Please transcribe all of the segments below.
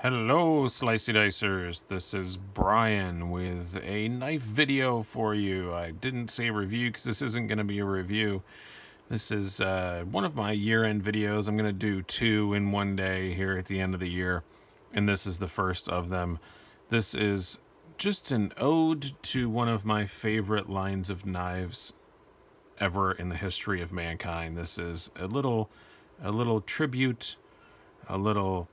Hello, Slicey Dicers. This is Brian with a knife video for you. I didn't say review because this isn't going to be a review. This is one of my year-end videos. I'm going to do two in one day here at the end of the year, and this is the first of them. This is just an ode to one of my favorite lines of knives ever in the history of mankind. This is a little tribute, a little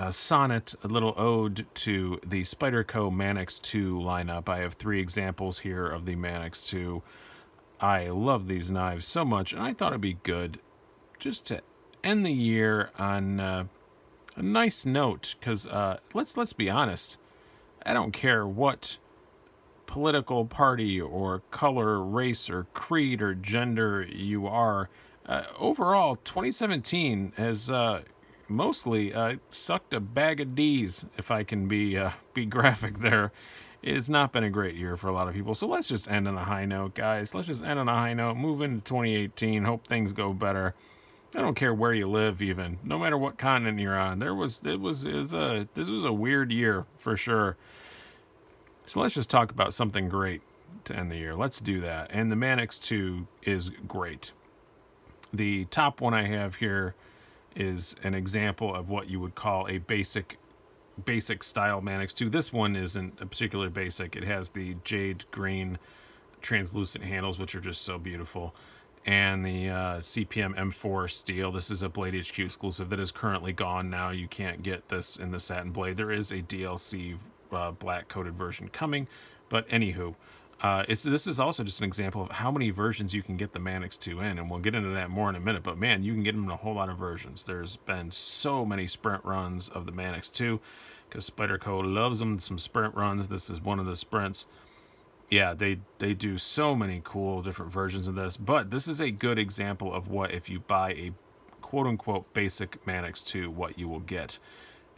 sonnet, a little ode to the Spyderco Manix 2 lineup. I have three examples here of the Manix 2. I love these knives so much, and I thought it'd be good just to end the year on a nice note, because let's be honest, I don't care what political party or color, race, or creed or gender you are. Overall, 2017 has mostly sucked a bag of D's, if I can be graphic there. It's not been a great year for a lot of people, so let's just end on a high note, guys. Let's just end on a high note, move into 2018, hope things go better. I don't care where you live, even, no matter what continent you're on. This was a weird year for sure. So let's just talk about something great to end the year. Let's do that. And the Manix 2 is great. The top one I have here is an example of what you would call a basic style Manix 2. This one isn't a particular basic. It has the jade green translucent handles, which are just so beautiful, and the CPM M4 steel. This is a Blade HQ exclusive that is currently gone now. You can't get this in the satin blade. There is a DLC black coated version coming, but anywho, this is also just an example of how many versions you can get the Manix 2 in, and we'll get into that more in a minute, but man, you can get them in a whole lot of versions. There's been so many sprint runs of the Manix 2 because Spyderco loves them, some sprint runs. This is one of the sprints. Yeah, they do so many cool different versions of this, but this is a good example of what, if you buy a quote-unquote basic Manix 2, what you will get.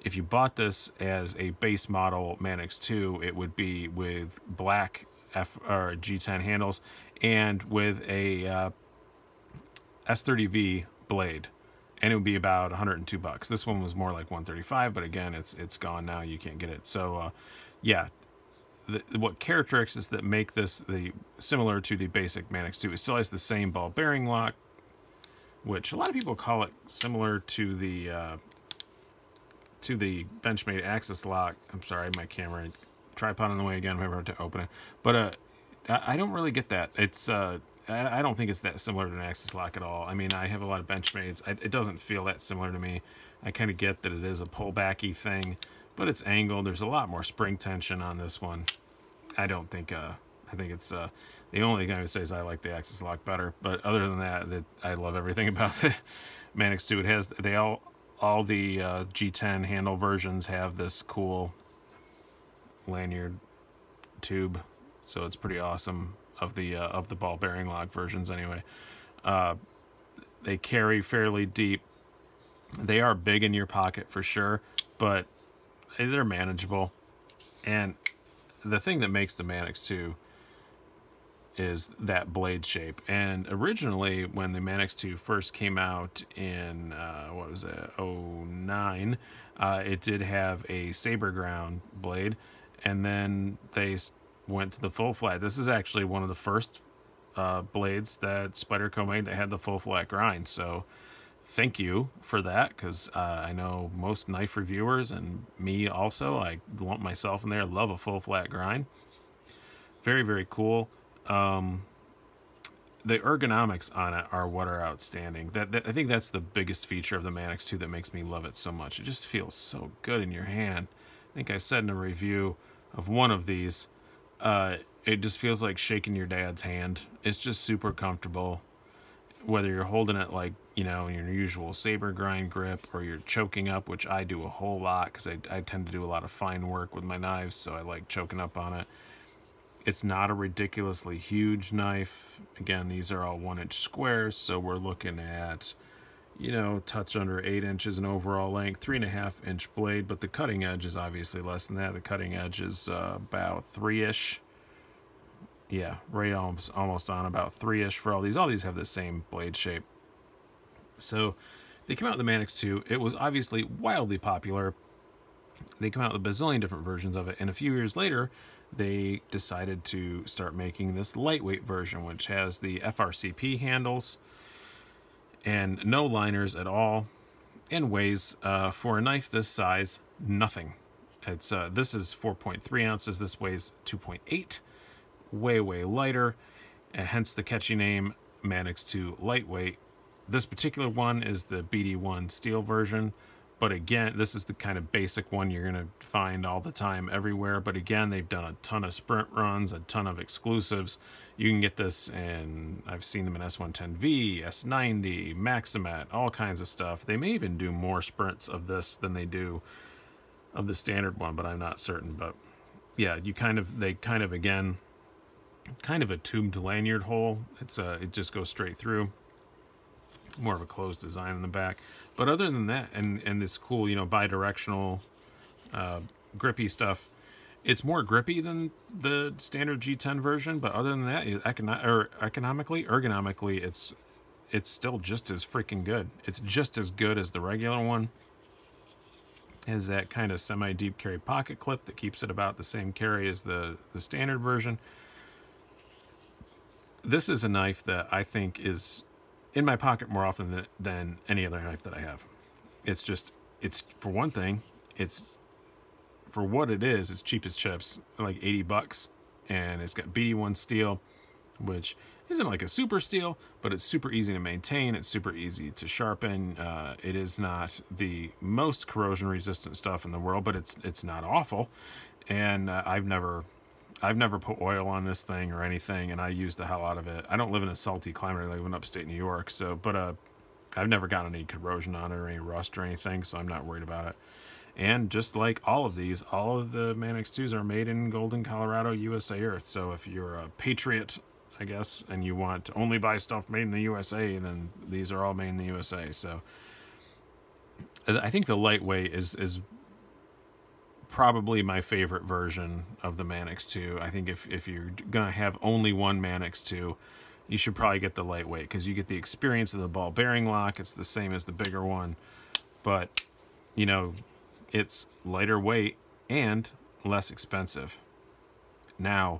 If you bought this as a base model Manix 2, it would be with black G10 handles and with a S30V blade, and it would be about $102. This one was more like $135, but again, it's gone now. You can't get it. So yeah, what characteristics that make this similar to the basic Manix 2? It still has the same ball bearing lock, which a lot of people call it similar to the Benchmade Axis lock. I'm sorry, my camera tripod in the way again. I'm about to open it, but I don't really get that. It's I don't think it's that similar to an Axis lock at all. I mean, I have a lot of Benchmades. It doesn't feel that similar to me. I kind of get that it is a pullbacky thing, but it's angled. There's a lot more spring tension on this one. I don't think I think it's the only thing I would say is I like the Axis lock better, but other than that, I love everything about the Manix 2. It has all the G10 handle versions have this cool lanyard tube, so it's pretty awesome, of the ball bearing lock versions anyway. They carry fairly deep. They are big in your pocket for sure, but they're manageable. And the thing that makes the Manix 2 is that blade shape. And originally, when the Manix 2 first came out in what was it, 09, it did have a saber ground blade, and then they went to the full flat. This is actually one of the first blades that Spyderco made that had the full flat grind, so thank you for that, because I know most knife reviewers, and me also, I lump myself in there, love a full flat grind. Very, very cool. The ergonomics on it are what are outstanding. I think that's the biggest feature of the Manix 2 that makes me love it so much. It just feels so good in your hand. I think I said in a review of one of these, it just feels like shaking your dad's hand. It's just super comfortable, whether you're holding it like, you know, your usual saber grind grip, or you're choking up, which I do a whole lot because I tend to do a lot of fine work with my knives, so I like choking up on it. It's not a ridiculously huge knife. Again, these are all 1-inch squares, so we're looking at, you know, touch under 8 inches in overall length, 3.5-inch blade, but the cutting edge is obviously less than that. The cutting edge is about 3-ish. Yeah, right, almost on about 3-ish for all these. All these have the same blade shape. So they came out with the Manix 2. It was obviously wildly popular. They come out with a bazillion different versions of it, and a few years later, they decided to start making this lightweight version, which has the FRCP handles and no liners at all, and weighs, for a knife this size, nothing. It's this is 4.3 ounces. This weighs 2.8, way lighter, hence the catchy name Manix 2 Lightweight. This particular one is the BD1 steel version, but again, this is the kind of basic one you're going to find all the time everywhere. But again, they've done a ton of sprint runs, a ton of exclusives. You can get this in, I've seen them in S110V, S90, Maximat, all kinds of stuff. They may even do more sprints of this than they do of the standard one, but I'm not certain. But yeah, they kind of again, kind of a tubed lanyard hole. It just goes straight through. More of a closed design in the back. But other than that, and this cool, bi-directional grippy stuff, it's more grippy than the standard G10 version. But other than that, ergonomically, it's still just as freaking good. It's just as good as the regular one. It has that kind of semi-deep carry pocket clip that keeps it about the same carry as the standard version. This is a knife that I think is in my pocket more often than any other knife that I have. It's for one thing, it's for what it is, it's cheap as chips, like 80 bucks, and it's got BD1 steel, which isn't like a super steel, but it's super easy to maintain. It's super easy to sharpen. It is not the most corrosion resistant stuff in the world, but it's not awful. And I've never put oil on this thing or anything, and I use the hell out of it. I don't live in a salty climate. I live in upstate New York, but I've never gotten any corrosion on it or any rust or anything, so I'm not worried about it. And just like all of the Manix 2s are made in Golden, Colorado, USA Earth. So if you're a patriot, I guess, and you want to only buy stuff made in the USA, then these are all made in the USA. So I think the lightweight is probably my favorite version of the Manix 2. I think if you're gonna have only one Manix 2, you should probably get the lightweight, because you get the experience of the ball bearing lock. It's the same as the bigger one, but it's lighter weight and less expensive. Now,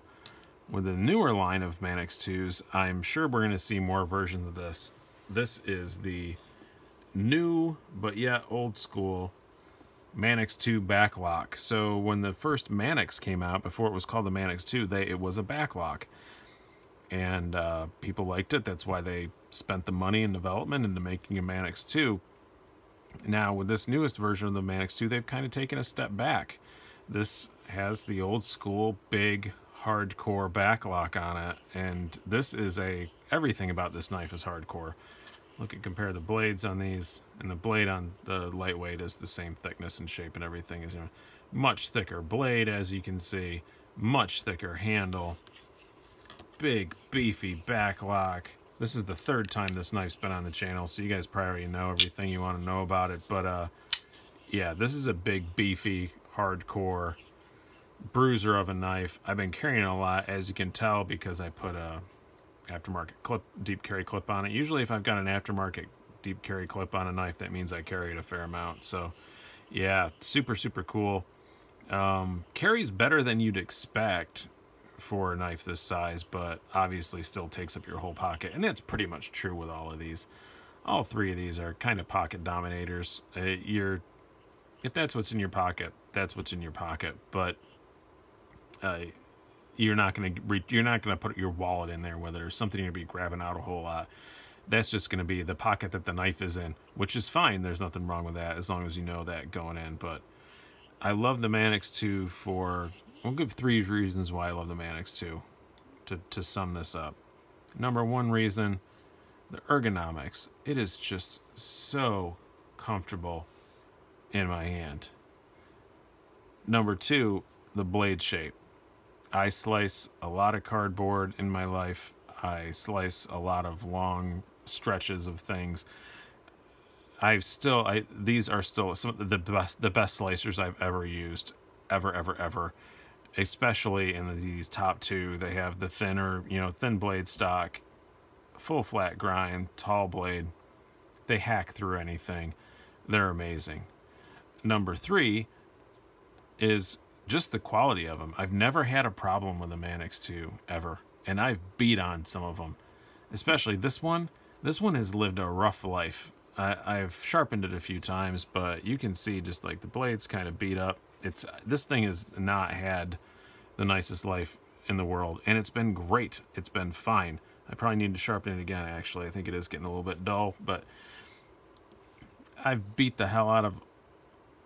with the newer line of Manix 2s, I'm sure we're going to see more versions of this. This is the new, but yet old school Manix 2 backlock. So when the first Manix came out, before it was called the Manix 2, it was a backlock. And people liked it. That's why they spent the money in development into making a Manix 2. Now, with this newest version of the Manix 2, they've kind of taken a step back. This has the old school, big, hardcore backlock on it. And this is everything about this knife is hardcore. Compare the blades on these, and the blade on the lightweight is the same thickness and shape and everything. Is much thicker blade, as you can see, much thicker handle, big beefy backlock. This is the third time this knife's been on the channel, so you guys probably already know everything you want to know about it. But yeah, this is a big beefy hardcore bruiser of a knife. I've been carrying it a lot, as you can tell, because I put a aftermarket deep carry clip on it. Usually if I've got an aftermarket deep carry clip on a knife, that means I carry it a fair amount. So yeah, super cool. Carries better than you'd expect for a knife this size, but obviously still takes up your whole pocket, and that's pretty much true with all of these. All three of these are kind of pocket dominators. If that's what's in your pocket, that's what's in your pocket. But you're not gonna put your wallet in there with it, or something you're gonna be grabbing out a whole lot. That's just gonna be the pocket that the knife is in, which is fine. There's nothing wrong with that, as long as you know that going in. But I love the Manix 2 I'll give 3 reasons why I love the Manix 2 to sum this up. Number 1 reason, the ergonomics. It is just so comfortable in my hand. Number 2, the blade shape. I slice a lot of cardboard in my life. I slice a lot of long stretches of things. These are still some of the best slicers I've ever used, ever. Especially in these top 2, they have the thin blade stock, full flat grind, tall blade. They hack through anything. They're amazing. Number 3, is just the quality of them. I've never had a problem with a Manix 2 ever, and I've beat on some of them, especially this one. This one has lived a rough life. I've sharpened it a few times, but you can see just like the blade's kind of beat up. This thing has not had the nicest life in the world, and it's been great. It's been fine. I probably need to sharpen it again, actually. I think it is getting a little bit dull, but I've beat the hell out of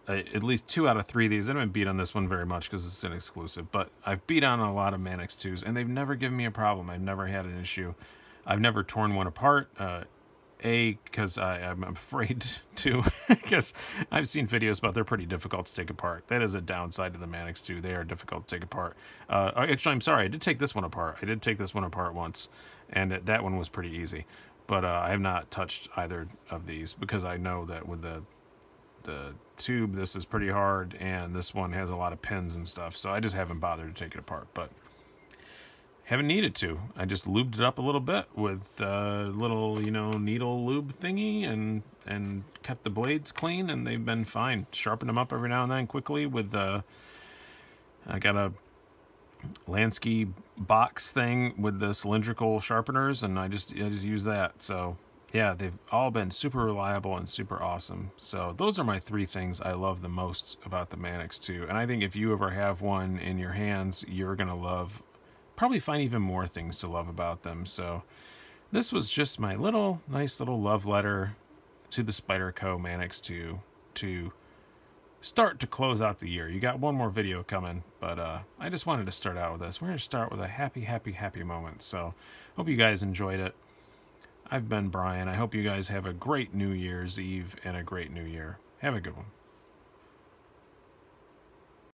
at least 2 out of 3 of these. I haven't beat on this one very much because it's an exclusive, but I've beat on a lot of Manix 2s, and they've never given me a problem. I've never had an issue. I've never torn one apart. Because I'm afraid to, because I've seen videos about they're pretty difficult to take apart. That is a downside to the Manix 2. They are difficult to take apart. Actually, I'm sorry, I did take this one apart. I did take this one apart once, and that one was pretty easy. But I have not touched either of these because I know that with the tube, this is pretty hard, and this one has a lot of pins and stuff. So I just haven't bothered to take it apart, but haven't needed to. I just lubed it up a little bit with a little, you know, needle lube thingy, and kept the blades clean, and they've been fine. Sharpen them up every now and then quickly with I got a Lansky box thing with the cylindrical sharpeners, and I just use that. So yeah, they've all been super reliable and super awesome. So those are my 3 things I love the most about the Manix 2. And I think if you ever have one in your hands, you're gonna probably find even more things to love about them. So this was just my nice little love letter to the Spyderco Manix 2 to start to close out the year. You got one more video coming, but I just wanted to start out with this. We're going to start with a happy moment. So hope you guys enjoyed it. I've been Brian. I hope you guys have a great New Year's Eve and a great New Year. Have a good one.